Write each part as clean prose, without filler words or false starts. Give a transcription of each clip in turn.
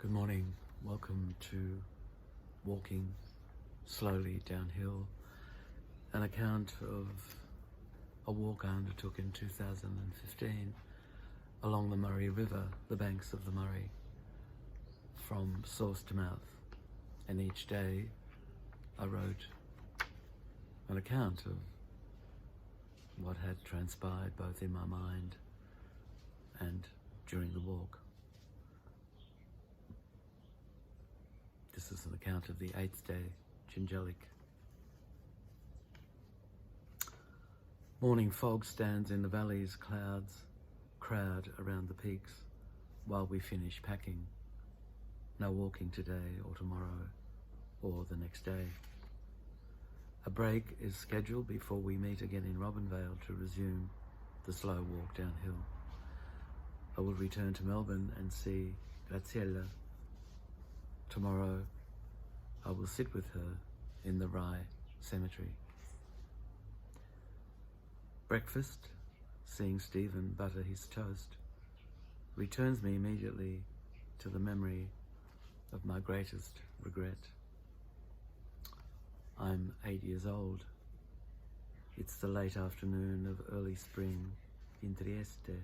Good morning. Welcome to Walking Slowly Downhill, an account of a walk I undertook in 2015 along the Murray River, the banks of the Murray, from source to mouth. And each day I wrote an account of what had transpired both in my mind and during the walk. This is an account of the 8th day, jingelic. Morning fog stands in the valleys, clouds crowd around the peaks while we finish packing. No walking today or tomorrow or the next day. A break is scheduled before we meet again in Robinvale to resume the slow walk downhill. I will return to Melbourne and see Graziella. Tomorrow I will sit with her in the Rye Cemetery. Breakfast, seeing Stephen butter his toast, returns me immediately to the memory of my greatest regret. I'm 8 years old. It's the late afternoon of early spring in Trieste,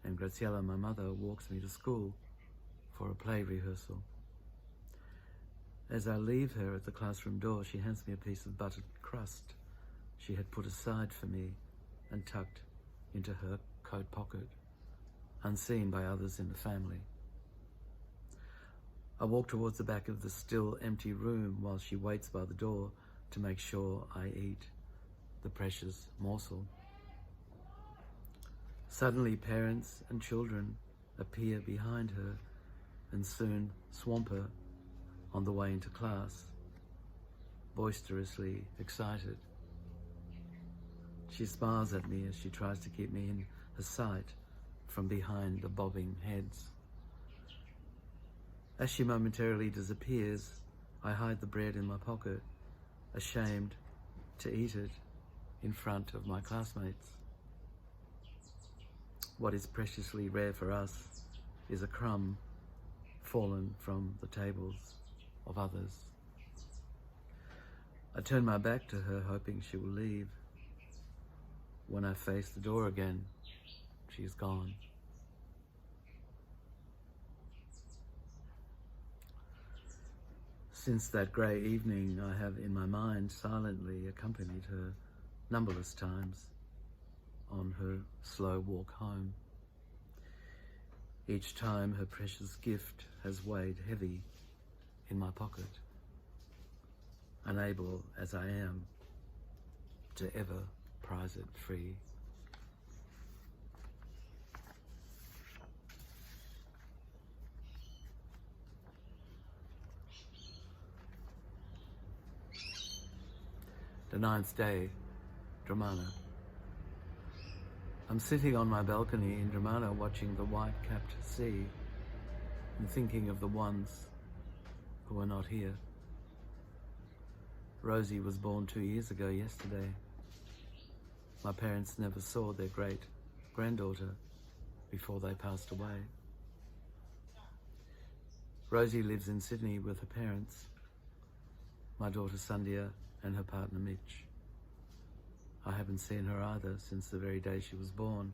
and Graziella, my mother, walks me to school for a play rehearsal. As I leave her at the classroom door, she hands me a piece of buttered crust she had put aside for me and tucked into her coat pocket, unseen by others in the family. I walk towards the back of the still empty room while she waits by the door to make sure I eat the precious morsel. Suddenly, parents and children appear behind her and soon swamp her on the way into class, boisterously excited. She smiles at me as she tries to keep me in her sight from behind the bobbing heads. As she momentarily disappears, I hide the bread in my pocket, ashamed to eat it in front of my classmates. What is preciously rare for us is a crumb fallen from the tables of others. I turn my back to her, hoping she will leave. When I face the door again, she is gone. Since that grey evening, I have in my mind silently accompanied her numberless times on her slow walk home. Each time her precious gift has weighed heavy in my pocket, unable as I am to ever prize it free. The 9th day, Dromana. I'm sitting on my balcony in Dromana watching the white-capped sea and thinking of the ones who are not here. Rosie was born 2 years ago yesterday. My parents never saw their great-granddaughter before they passed away. Rosie lives in Sydney with her parents, my daughter Sandhya and her partner Mitch. I haven't seen her either since the very day she was born.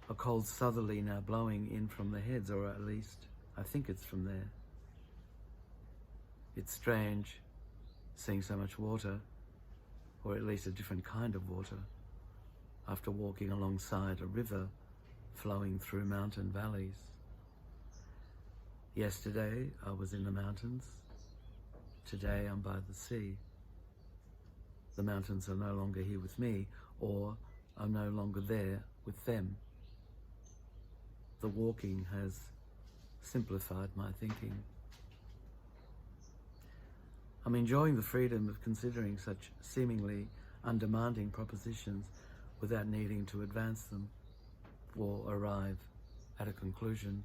A cold southerly now blowing in from the heads, or at least I think it's from there. It's strange seeing so much water, or at least a different kind of water, after walking alongside a river flowing through mountain valleys. Yesterday I was in the mountains. Today I'm by the sea. The mountains are no longer here with me, or I'm no longer there with them. The walking has simplified my thinking. I'm enjoying the freedom of considering such seemingly undemanding propositions without needing to advance them or arrive at a conclusion.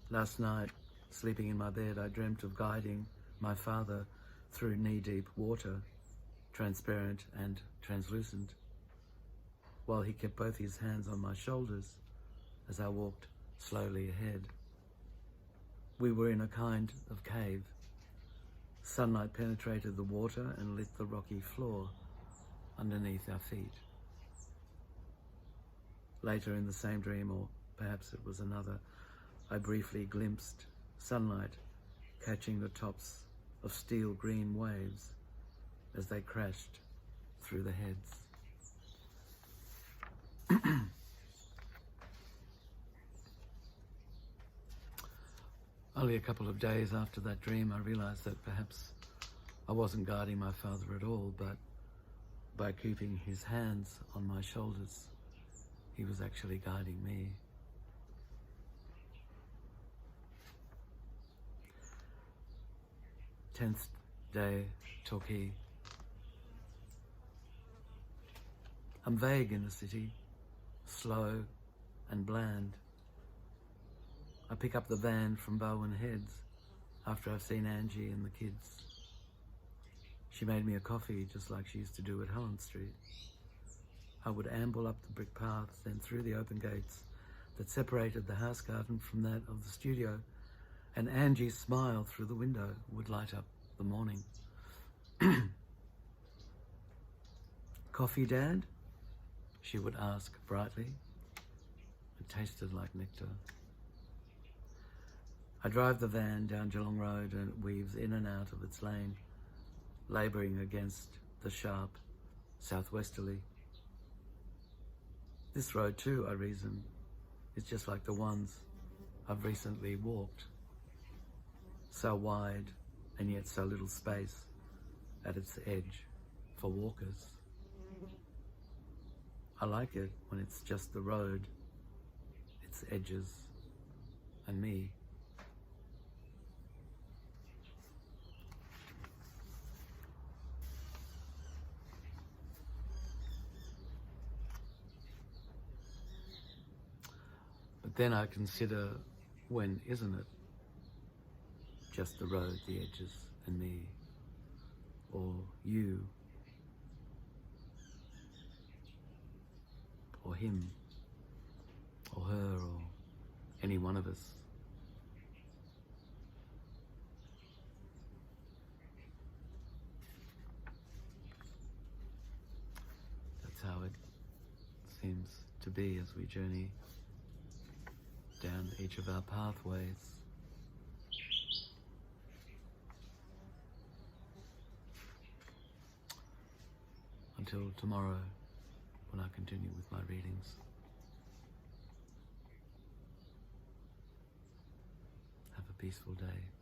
Last night, sleeping in my bed, I dreamt of guiding my father through knee-deep water, transparent and translucent, while he kept both his hands on my shoulders as I walked slowly ahead. We were in a kind of cave. Sunlight penetrated the water and lit the rocky floor underneath our feet. Later in the same dream, or perhaps it was another, I briefly glimpsed sunlight catching the tops of steel green waves as they crashed through the heads. Only a couple of days after that dream, I realized that perhaps I wasn't guiding my father at all, but by keeping his hands on my shoulders, he was actually guiding me. Tenth day, Torquay. I'm vague in the city, slow and bland. I pick up the van from Bowen Heads after I've seen Angie and the kids. She made me a coffee just like she used to do at Helen Street. I would amble up the brick path, then through the open gates that separated the house garden from that of the studio, and Angie's smile through the window would light up the morning. "Coffee, Dad?" she would ask brightly. It tasted like nectar. I drive the van down Geelong Road and it weaves in and out of its lane, labouring against the sharp southwesterly. This road too, I reason, is just like the ones I've recently walked. So wide and yet so little space at its edge for walkers. I like it when it's just the road, its edges, and me. But then I consider, when isn't it just the road, the edges, and me, or you, or him, or her, or any one of us? That's how it seems to be as we journey down each of our pathways. Until tomorrow, when I continue with my readings. Have a peaceful day.